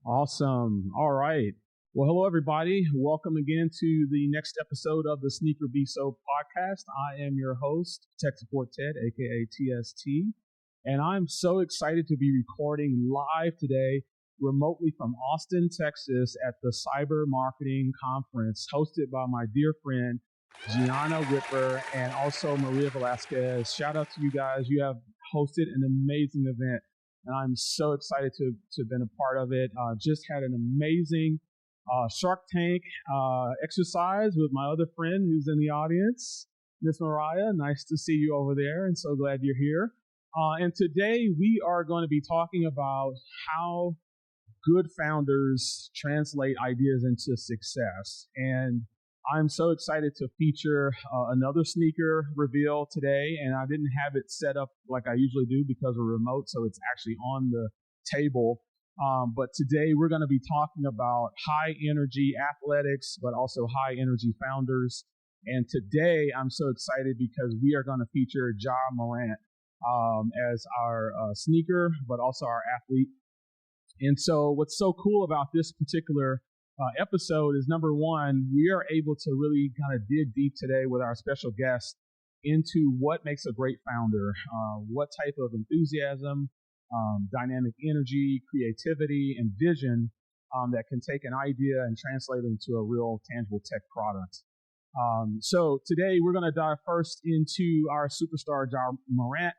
Awesome. All right. Well, hello, everybody. Welcome again to the next episode of the SneakerBISO Podcast. I am your host, Tech Support Ted, aka TST, and I'm so excited to be recording live today remotely from Austin, Texas at the Cyber Marketing Conference hosted by my dear friend, Gianna Whipper, and also Maria Velasquez. Shout out to you guys. You have hosted an amazing event, and I'm so excited to have been a part of it. Just had an amazing Shark Tank exercise with my other friend who's in the audience, Miss Mariah. Nice to see you over there, and so glad you're here. And today we are going to be talking about how good founders translate ideas into success. And I'm so excited to feature another sneaker reveal today, and I didn't have it set up like I usually do because we're remote, so it's actually on the table. But today we're going to be talking about high energy athletics, but also high energy founders. And today I'm so excited because we are going to feature Ja Morant as our sneaker, but also our athlete. And so what's so cool about this particular episode is, number one, we are able to really kind of dig deep today with our special guest into what makes a great founder, what type of enthusiasm, dynamic energy, creativity, and vision that can take an idea and translate it into a real tangible tech product. So today we're going to dive first into our superstar, Ja Morant.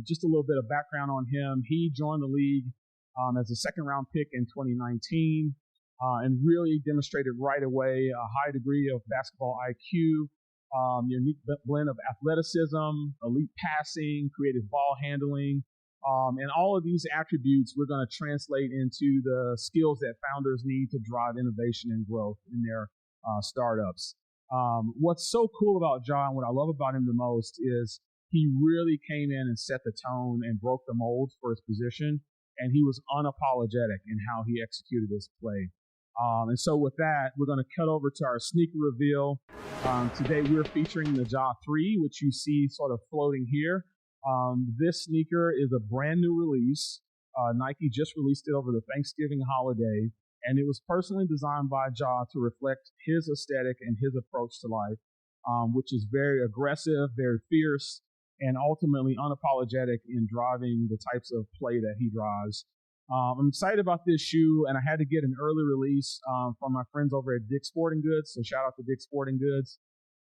Just a little bit of background on him. He joined the league as a second-round pick in 2019 and really demonstrated right away a high degree of basketball IQ, unique blend of athleticism, elite passing, creative ball handling, and all of these attributes we're going to translate into the skills that founders need to drive innovation and growth in their startups. What's so cool about Ja and what I love about him the most is he really came in and set the tone and broke the mold for his position, and he was unapologetic in how he executed his play. And so with that, we're going to cut over to our sneaker reveal. Today we're featuring the Ja 3, which you see sort of floating here. This sneaker is a brand new release. Nike just released it over the Thanksgiving holiday, and it was personally designed by Ja to reflect his aesthetic and his approach to life, which is very aggressive, very fierce, and ultimately unapologetic in driving the types of play that he drives. I'm excited about this shoe, and I had to get an early release from my friends over at Dick's Sporting Goods, so shout out to Dick's Sporting Goods.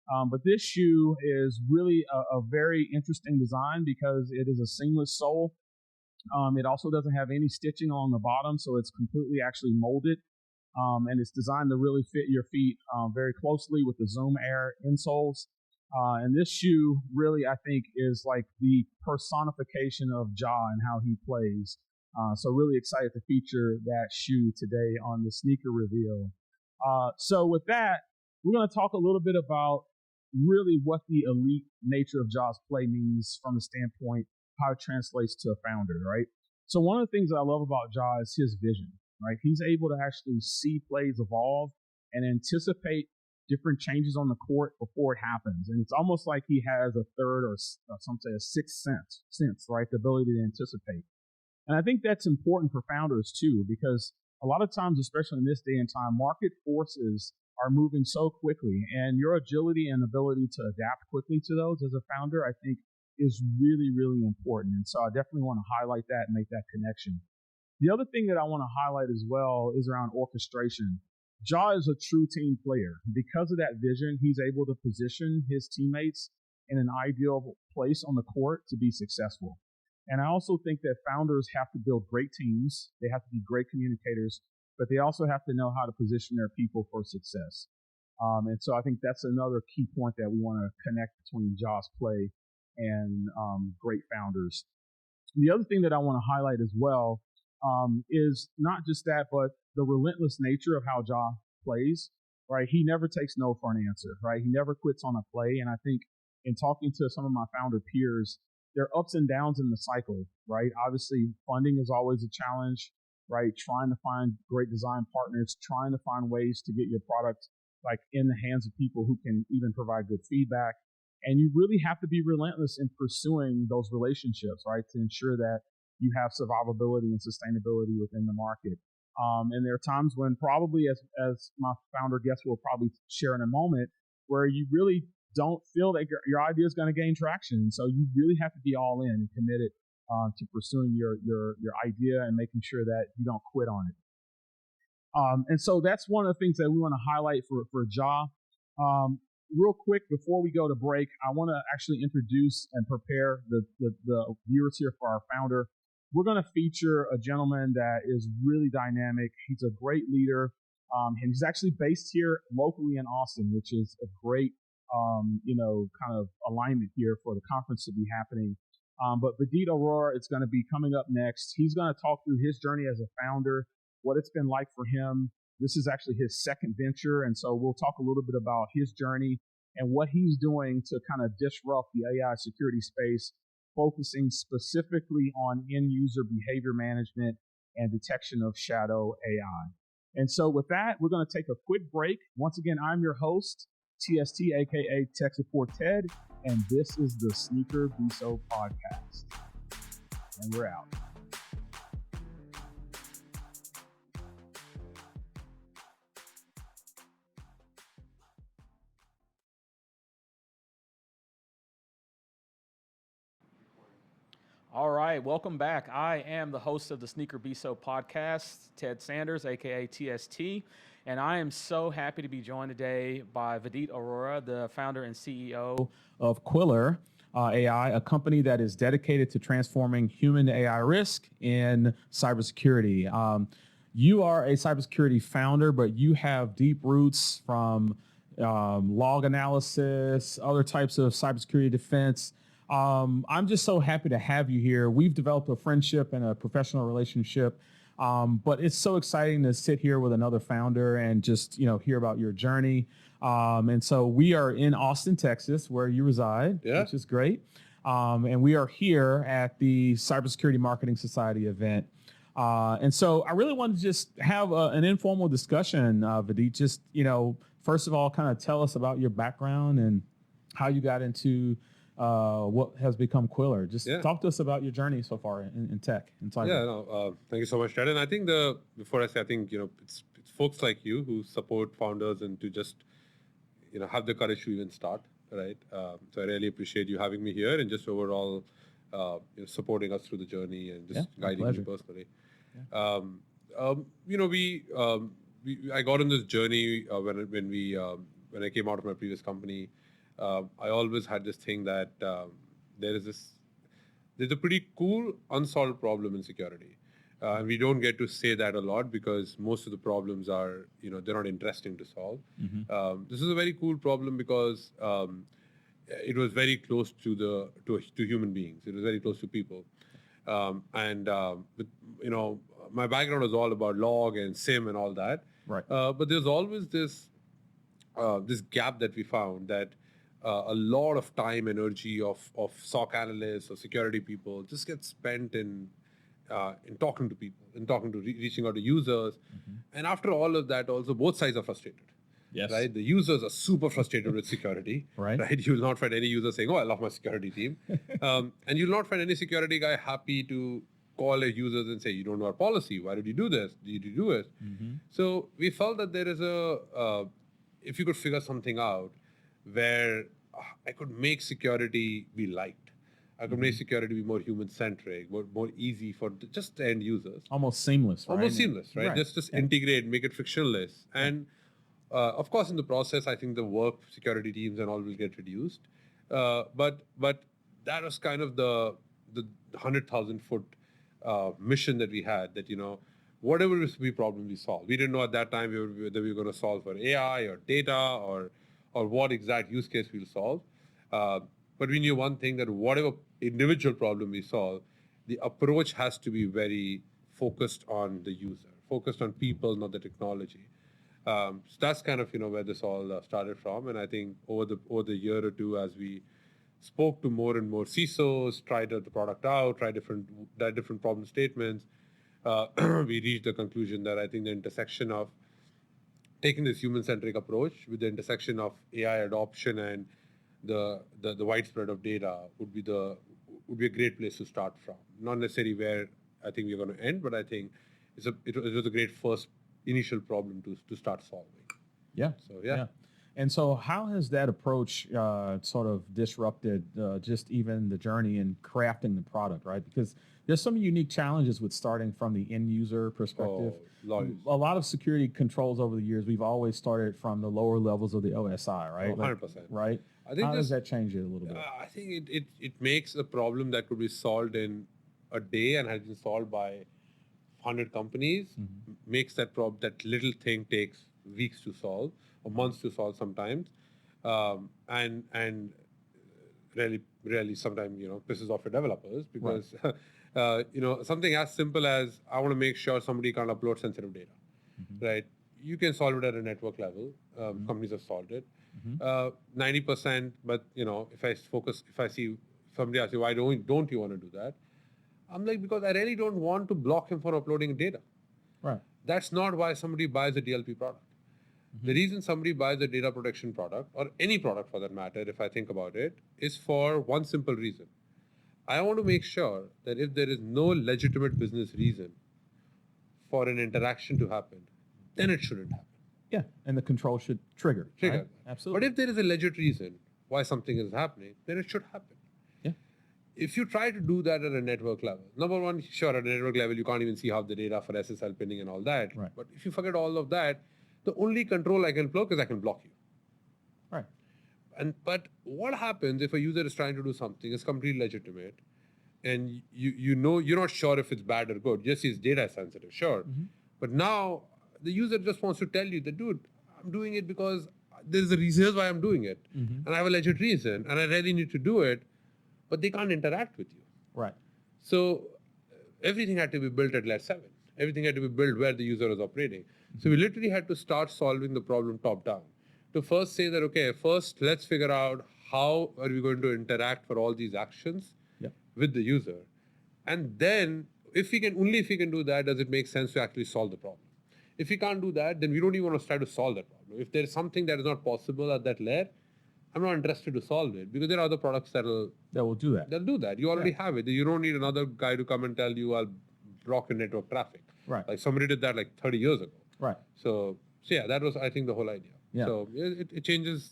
But this shoe is really a very interesting design because it is a seamless sole. It also doesn't have any stitching on the bottom, so it's completely actually molded. And it's designed to really fit your feet very closely with the Zoom Air insoles. And this shoe really, I think, is like the personification of Ja and how he plays. So really excited to feature that shoe today on the sneaker reveal. So with that, we're going to talk a little bit about really what the elite nature of Ja's play means from the standpoint how it translates to a founder, right? So one of the things that I love about Ja is his vision, right? He's able to actually see plays evolve and anticipate different changes on the court before it happens. And it's almost like he has a third or some say a sixth sense, right? The ability to anticipate. And I think that's important for founders too, because a lot of times, especially in this day and time, market forces are moving so quickly, and your agility and ability to adapt quickly to those as a founder, I think, is really, really important. And so I definitely want to highlight that and make that connection. The other thing that I want to highlight as well is around orchestration. Ja is a true team player. Because of that vision, he's able to position his teammates in an ideal place on the court to be successful. And I also think that founders have to build great teams. They have to be great communicators, but they also have to know how to position their people for success. And so I think that's another key point that we want to connect between Ja's play and great founders. The other thing that I want to highlight as well is not just that, but the relentless nature of how Ja plays, right? He never takes no for an answer, right? He never quits on a play. And I think in talking to some of my founder peers, there are ups and downs in the cycle, right? Obviously, funding is always a challenge, right? Trying to find great design partners, trying to find ways to get your product like in the hands of people who can even provide good feedback. And you really have to be relentless in pursuing those relationships, right? To ensure that you have survivability and sustainability within the market. And there are times when probably, as my founder guest will probably share in a moment, where you really don't feel that your idea is going to gain traction. So you really have to be all in and committed to pursuing your idea and making sure that you don't quit on it. And so that's one of the things that we want to highlight for Ja. Real quick, before we go to break, I want to actually introduce and prepare the viewers here for our founder. We're going to feature a gentleman that is really dynamic. He's a great leader. And he's actually based here locally in Austin, which is a great, kind of alignment here for the conference to be happening. But Vidit Arora is going to be coming up next. He's going to talk through his journey as a founder, what it's been like for him. This is actually his second venture. And so we'll talk a little bit about his journey and what he's doing to kind of disrupt the AI security space, focusing specifically on end user behavior management and detection of shadow AI. And so with that, we're going to take a quick break. Once again, I'm your host, TST, aka Tech Support Ted, and this is the SneakerBISO Podcast. And we're out. All right, welcome back. I am the host of the SneakerBISO Podcast, Ted Sanders, aka TST, and I am so happy to be joined today by Vidit Arora, the founder and CEO of Quiller AI, a company that is dedicated to transforming human to AI risk in cybersecurity. You are a cybersecurity founder, but you have deep roots from log analysis, other types of cybersecurity defense. I'm just so happy to have you here. We've developed a friendship and a professional relationship, but it's so exciting to sit here with another founder and just, hear about your journey. And so we are in Austin, Texas, where you reside, which is great. And we are here at the Cybersecurity Marketing Society event. And so I really wanted to just have an informal discussion, Vidit. Just, first of all, kind of tell us about your background and how you got into what has become Quiller. Just talk to us about your journey so far in tech and cyber. Thank you so much, Ted. And I think it's folks like you who support founders and to just, have the courage to even start, right? So I really appreciate you having me here and just overall, supporting us through the journey and just guiding me personally. I got on this journey when I came out of my previous company. I always had this thing that there's a pretty cool unsolved problem in security. And we don't get to say that a lot because most of the problems are, they're not interesting to solve. Mm-hmm. This is a very cool problem because it was very close to human beings. It was very close to people. My background was all about log and SIM and all that. Right. But there's always this gap that we found that a lot of time, energy of SOC analysts or security people just gets spent in talking to people, reaching out to users. Mm-hmm. And after all of that, also both sides are frustrated. Yes. Right? The users are super frustrated with security. Right. You will not find any user saying, "Oh, I love my security team," and you'll not find any security guy happy to call a users and say, "You don't know our policy. Why did you do this? Did you do it?" Mm-hmm. So we felt that there is if you could figure something out where I could make security be liked. I could make security be more human-centric, more easy for just the end users. Almost seamless, right? Almost seamless, right? Just integrate, make it frictionless. And of course, in the process, I think the work security teams and all will get reduced. But that was kind of the 100,000-foot mission that we had, that, whatever was the problem we solve. We didn't know at that time whether we were going to solve for AI or data or what exact use case we'll solve. But we knew one thing, that whatever individual problem we solve, the approach has to be very focused on the user, focused on people, not the technology. So that's kind of, where this all started from. And I think over the year or two, as we spoke to more and more CISOs, tried the product out, tried different problem statements, we reached the conclusion that I think the intersection of taking this human-centric approach with the intersection of AI adoption and the widespread of data would be a great place to start from. Not necessarily where I think we're going to end, but I think it was a great first initial problem to start solving. Yeah. So yeah. And so how has that approach sort of disrupted just even the journey in crafting the product, right? Because there's some unique challenges with starting from the end user perspective. A lot of security controls over the years, we've always started from the lower levels of the OSI, right? 100%. Right? I think how does that change it a little bit? I think it makes a problem that could be solved in a day and has been solved by 100 companies, makes that little thing takes weeks to solve or months to solve sometimes, and really sometimes pisses off your developers because something as simple as I want to make sure somebody can't upload sensitive data, right? You can solve it at a network level. Companies have solved it. 90%, but if I see somebody asks you why don't you want to do that, I'm like, because I really don't want to block him for uploading data. Right. That's not why somebody buys a DLP product. The reason somebody buys a data protection product, or any product for that matter, if I think about it, is for one simple reason. I want to make sure that if there is no legitimate business reason for an interaction to happen, then it shouldn't happen. Yeah, and the control should trigger. Right? Absolutely. But if there is a legit reason why something is happening, then it should happen. Yeah. If you try to do that at a network level, number one, sure, at a network level, you can't even see half the data for SSL pinning and all that. Right. But if you forget all of that, the only control I can block is I can block you. Right. But what happens if a user is trying to do something, it's completely legitimate, and you're not sure if it's bad or good. Yes, it's data sensitive, sure. But now the user just wants to tell you that, dude, I'm doing it because there's a reason. Here's why I'm doing it. And I have a legit reason, and I really need to do it, but they can't interact with you. Right. So everything had to be built at layer 7. Everything had to be built where the user was operating. So we literally had to start solving the problem top down. To first say that, okay, first let's figure out how are we going to interact for all these actions with the user. And then if we can do that, does it make sense to actually solve the problem? If we can't do that, then we don't even want to try to solve that problem. If there is something that is not possible at that layer, I'm not interested to solve it because there are other products that will do that. They'll do that. You already have it. You don't need another guy to come and tell you I'll block your network traffic. Right. Like somebody did that like 30 years ago. Right. So yeah, that was, I think, the whole idea. Yeah. So it changes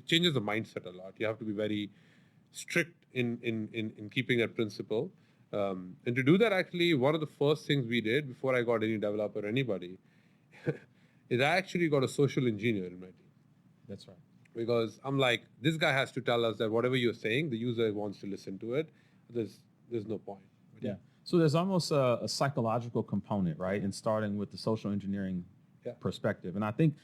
the mindset a lot. You have to be very strict in keeping that principle. And to do that, actually, one of the first things we did before I got any developer or anybody is I actually got a social engineer in my team. That's right. Because I'm like, this guy has to tell us that whatever you're saying, the user wants to listen to it. There's no point. Yeah. So there's almost a psychological component, right, in starting with the social engineering perspective. And I think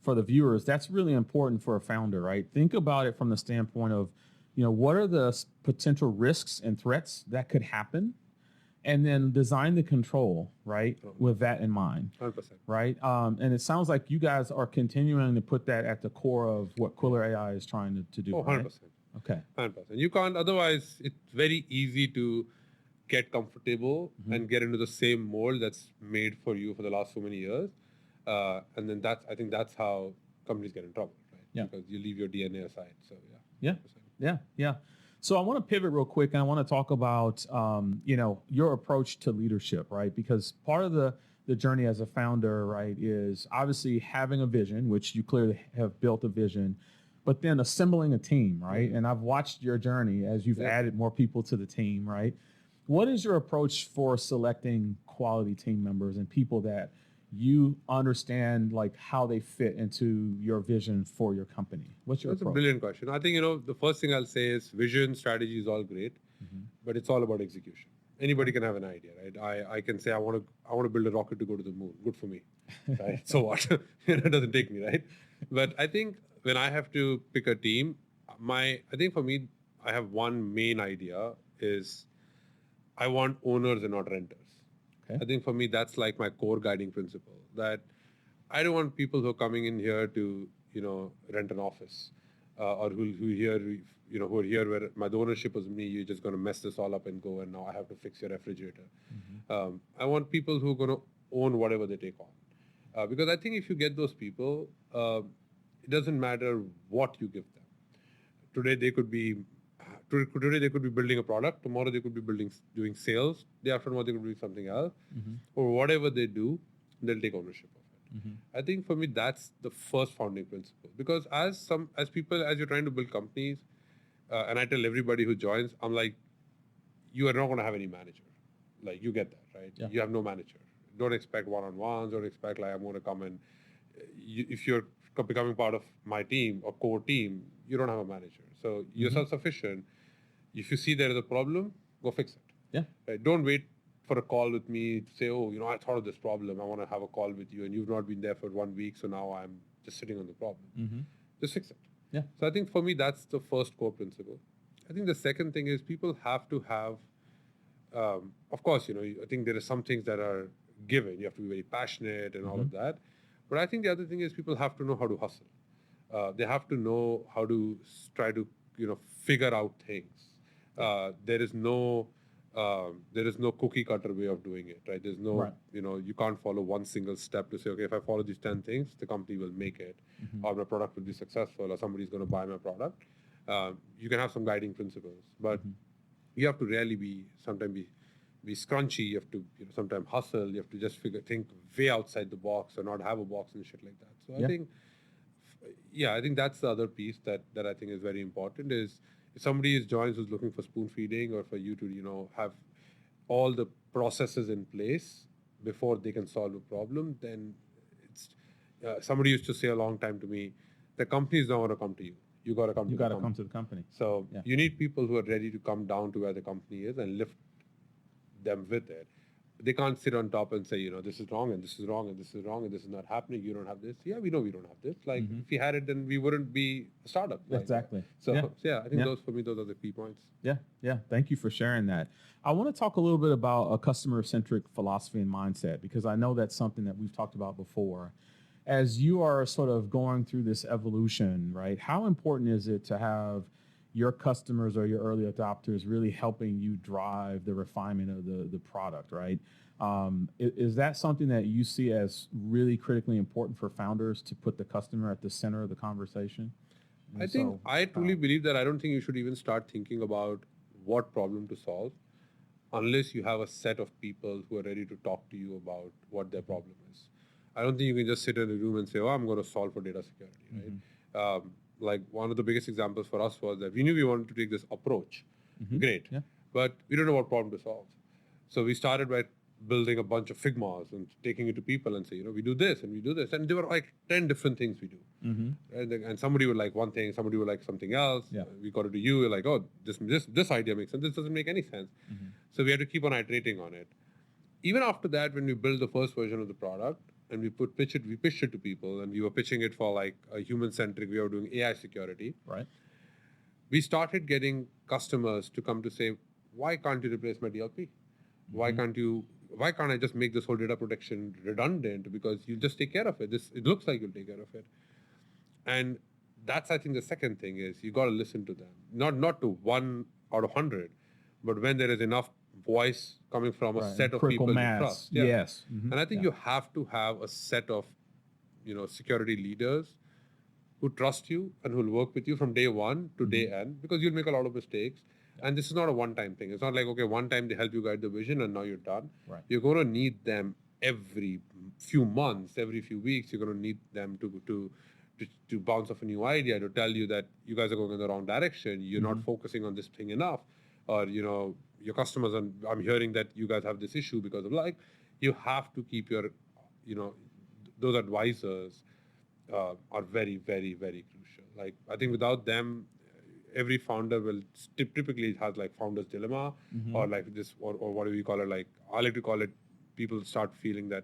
for the viewers, that's really important for a founder, right? Think about it from the standpoint of, what are the potential risks and threats that could happen? And then design the control, right, with that in mind. 100%. Right? And it sounds like you guys are continuing to put that at the core of what Quiller AI is trying to do. 100%. Right? Okay. 100%. You can't, otherwise, it's very easy to get comfortable and get into the same mold that's made for you for the last so many years. And then I think that's how companies get in trouble, right? Yeah. Because you leave your DNA aside. So yeah. Yeah. So I want to pivot real quick, and I want to talk about, your approach to leadership, right? Because part of the journey as a founder, right, is obviously having a vision, which you clearly have built a vision, but then assembling a team, right? And I've watched your journey as you've added more people to the team, right? What is your approach for selecting quality team members and people that you understand like how they fit into your vision for your company? What's your approach? That's a brilliant question. I think, the first thing I'll say is vision, strategy is all great, but it's all about execution. Anybody can have an idea, right? I can say, I want to build a rocket to go to the moon. Good for me, right? So what? It doesn't take me, right? But I think when I have to pick a team, I think for me, I have one main idea is I want owners and not renters. Okay. I think for me, that's like my core guiding principle, that I don't want people who are coming in here to, rent an office or who are here where the ownership was me, you're just going to mess this all up and go, and now I have to fix your refrigerator. I want people who are going to own whatever they take on. Because I think if you get those people, it doesn't matter what you give them. Today, they could be today they could be building a product, tomorrow they could be doing sales, day after tomorrow they could be doing something else, or whatever they do, they'll take ownership of it. I think for me that's the first founding principle, because as you're trying to build companies, and I tell everybody who joins, I'm like, you are not going to have any manager. Like, you get that, right? Yeah. You have no manager. Don't expect one-on-ones. Don't expect like I'm going to come and if you're becoming part of my team or core team, you don't have a manager. So you're self-sufficient. If you see there is a problem, go fix it. Yeah. Right? Don't wait for a call with me to say, oh, I thought of this problem. I want to have a call with you, and you've not been there for 1 week, so now I'm just sitting on the problem. Just fix it. Yeah. So I think for me, that's the first core principle. I think the second thing is people have to have, of course, I think there are some things that are given. You have to be very passionate and all of that. But I think the other thing is people have to know how to hustle. They have to know how to try to, figure out things. There is no cookie cutter way of doing it, right? There's no, you can't follow one single step to say, okay, if I follow these 10 things, the company will make it, or my product will be successful, or somebody's going to buy my product. You can have some guiding principles, but you have to really sometimes be scrunchy. You have to sometimes hustle. You have to just think way outside the box or not have a box and shit like that. So I think that's the other piece that I think is very important is if somebody joins who's looking for spoon feeding or for you to, have all the processes in place before they can solve a problem, then it's, somebody used to say a long time to me, the company is not going to come to you. You got to come to the company. So you need people who are ready to come down to where the company is and lift them with it. They can't sit on top and say, this is wrong and this is wrong and this is wrong and this is not happening. You don't have this. Yeah, we know we don't have this. Like if we had it, then we wouldn't be a startup. Right? Exactly. So I think those are the key points. Yeah. Yeah. Thank you for sharing that. I want to talk a little bit about a customer-centric philosophy and mindset, because I know that's something that we've talked about before. As you are sort of going through this evolution, right, how important is it to have your customers or your early adopters really helping you drive the refinement of the product, right? Is that something that you see as really critically important for founders to put the customer at the center of the conversation? And I truly believe that I don't think you should even start thinking about what problem to solve unless you have a set of people who are ready to talk to you about what their problem is. I don't think you can just sit in a room and say, oh, I'm going to solve for data security, right? Like one of the biggest examples for us was that we knew we wanted to take this approach. Great. Yeah. But we don't know what problem to solve. So we started by building a bunch of Figmas and taking it to people and say, we do this and we do this. And there were like 10 different things we do. And somebody would like one thing, somebody would like something else. Yeah. We got it to you. We're like, oh, this idea makes sense. This doesn't make any sense. So we had to keep on iterating on it. Even after that, when we built the first version of the product, and we pitched it to people, and we were pitching it for like a human-centric way of doing AI security. Right. We started getting customers to come to say, why can't you replace my DLP? Why can't I just make this whole data protection redundant, because you'll just take care of it. It looks like you'll take care of it. And that's, I think, the second thing is you got to listen to them. Not to 1 out of 100, but when there is enough voice coming from a set of critical people mass. You trust. Yeah. Yes. And I think you have to have a set of, security leaders who trust you and who will work with you from day one to day end, because you'll make a lot of mistakes. And this is not a one-time thing. It's not like, okay, one time they help you guide the vision and now you're done. Right. You're going to need them every few months, every few weeks. You're going to need them to bounce off a new idea, to tell you that you guys are going in the wrong direction. You're not focusing on this thing enough. Or, your customers, I'm hearing that you guys have this issue because of you have to keep your, those advisors are very, very, very crucial. Like, I think without them, every founder will typically has like founder's dilemma or like this, or what do we call it? Like, I like to call it, people start feeling that,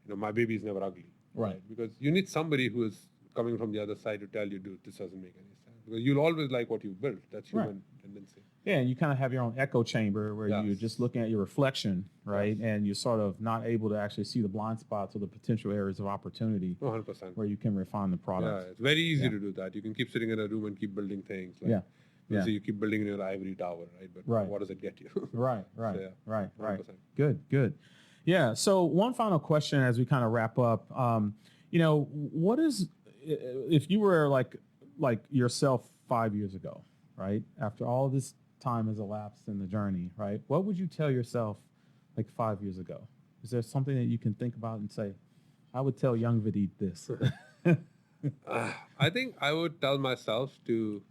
my baby is never ugly. Right. Because you need somebody who is coming from the other side to tell you, dude, this doesn't make any sense. Because you'll always like what you built. That's human tendency. Yeah, and you kind of have your own echo chamber where you're just looking at your reflection, right? Yes. And you're sort of not able to actually see the blind spots or the potential areas of opportunity 100%. Where you can refine the product. Yeah, it's very easy to do that. You can keep sitting in a room and keep building things. Like, so you keep building in your ivory tower, right? But what does it get you? Right. So, right. Good. Yeah, so one final question as we kind of wrap up. What is, if you were like yourself 5 years ago, right? After all this time has elapsed in the journey, right? What would you tell yourself like 5 years ago? Is there something that you can think about and say, I would tell young Vidit this? I think I would tell myself to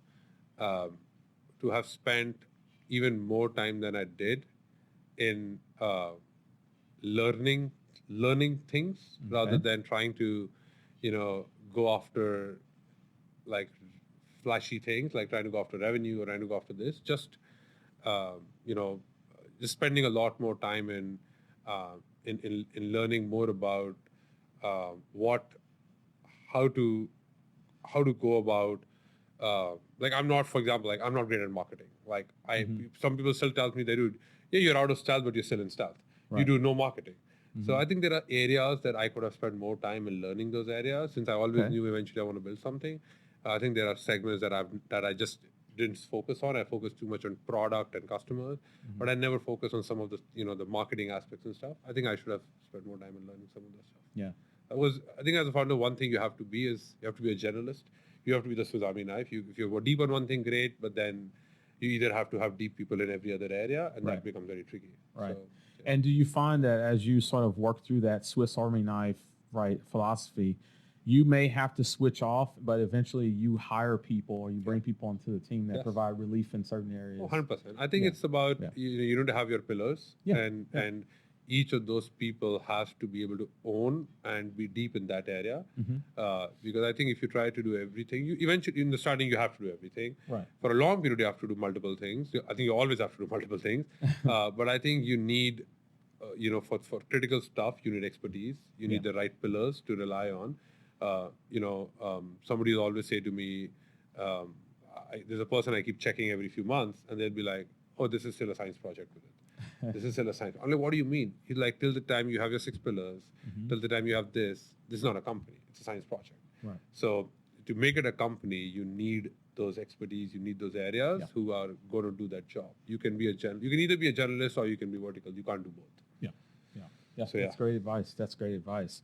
have spent even more time than I did in learning things rather than trying to, go after like flashy things, like trying to go after revenue or trying to go after this. Just just spending a lot more time in learning more about how to go about. I'm not, for example, I'm not great at marketing. Some people still tell me they do. Yeah, you're out of stealth, but you're still in stealth. Right. You do no marketing. So I think there are areas that I could have spent more time in learning those areas, since I always knew eventually I want to build something. I think there are segments that I just didn't focus on. I focused too much on product and customers, but I never focused on some of the the marketing aspects and stuff. I think I should have spent more time in learning some of that stuff. Yeah. I think as a founder, one thing you have to be is you have to be a generalist. You have to be the Swiss Army knife. If you go deep on one thing, great, but then you either have to have deep people in every other area, and that becomes very tricky. Right. So, yeah. And do you find that as you sort of work through that Swiss Army knife, philosophy, you may have to switch off, but eventually you hire people or you bring people onto the team that provide relief in certain areas? 100%. I think it's about, you need to have your pillars, and each of those people has to be able to own and be deep in that area. Because I think if you try to do everything, you eventually, in the starting, you have to do everything. Right. For a long period, you have to do multiple things. I think you always have to do multiple things. But I think you need, for critical stuff, you need expertise. You need the right pillars to rely on. Somebody will always say to me, there's a person I keep checking every few months, and they'll be like, oh, this is still a science project with it. This is still a science. I'm like, what do you mean? He's like, till the time you have your 6 pillars, till the time you have this is not a company. It's a science project. Right. So to make it a company, you need those expertise, you need those areas who are going to do that job. You can be you can either be a generalist or you can be vertical. You can't do both. Yeah. That's great advice.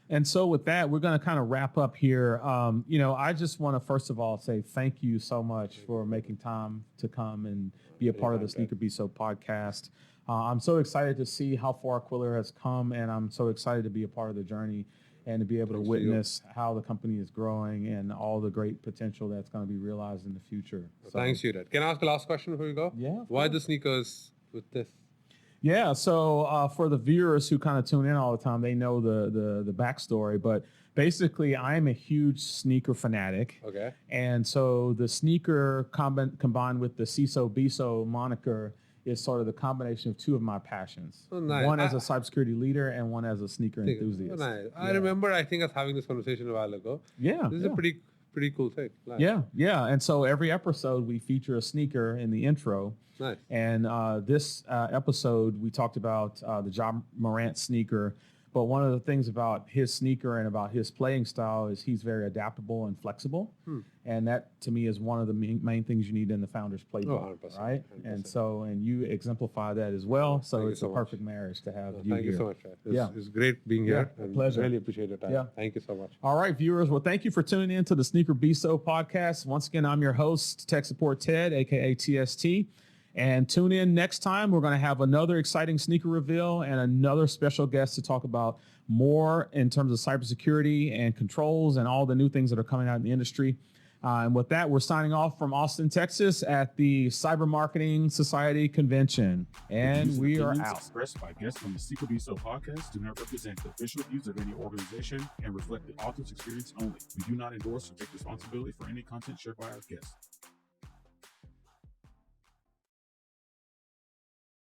And so with that, we're going to kind of wrap up here. I just want to, first of all, say thank you so much for making time to come and be a part of the SneakerBISO podcast. I'm so excited to see how far Quiller has come, and I'm so excited to be a part of the journey and to be able to witness how the company is growing and all the great potential that's going to be realized in the future. So, thanks, Yurat. Can I ask the last question before we go? Yeah. Why the sneakers with this? Yeah, so for the viewers who kind of tune in all the time, they know the backstory. But basically, I'm a huge sneaker fanatic. Okay. And so the sneaker combined with the CISO-BISO moniker is sort of the combination of two of my passions. Oh, nice. One as a cybersecurity leader and one as a sneaker enthusiast. Oh, nice. I remember, I think, us having this conversation a while ago. Yeah. This is a pretty cool thing. Nice. Yeah. And so every episode we feature a sneaker in the intro. Nice. And this episode, we talked about the Ja Morant sneaker. But one of the things about his sneaker and about his playing style is he's very adaptable and flexible. And that, to me, is one of the main things you need in the founder's playbook, 100%, right? 100%. And you exemplify that as well. So it's a perfect marriage to have you here. Thank you so much, Chad. It's great being here. Yeah, pleasure. Really appreciate your time. Yeah. Thank you so much. All right, viewers. Well, thank you for tuning in to the SneakerBISO podcast. Once again, I'm your host, Tech Support Ted, a.k.a. TST. And tune in next time. We're going to have another exciting sneaker reveal and another special guest to talk about more in terms of cybersecurity and controls and all the new things that are coming out in the industry. And with that, we're signing off from Austin, Texas at the Cyber Marketing Society Convention. And we are out. Expressed by guests on the SneakerBISO podcast do not represent the official views of any organization and reflect the author's experience only. We do not endorse or take responsibility for any content shared by our guests.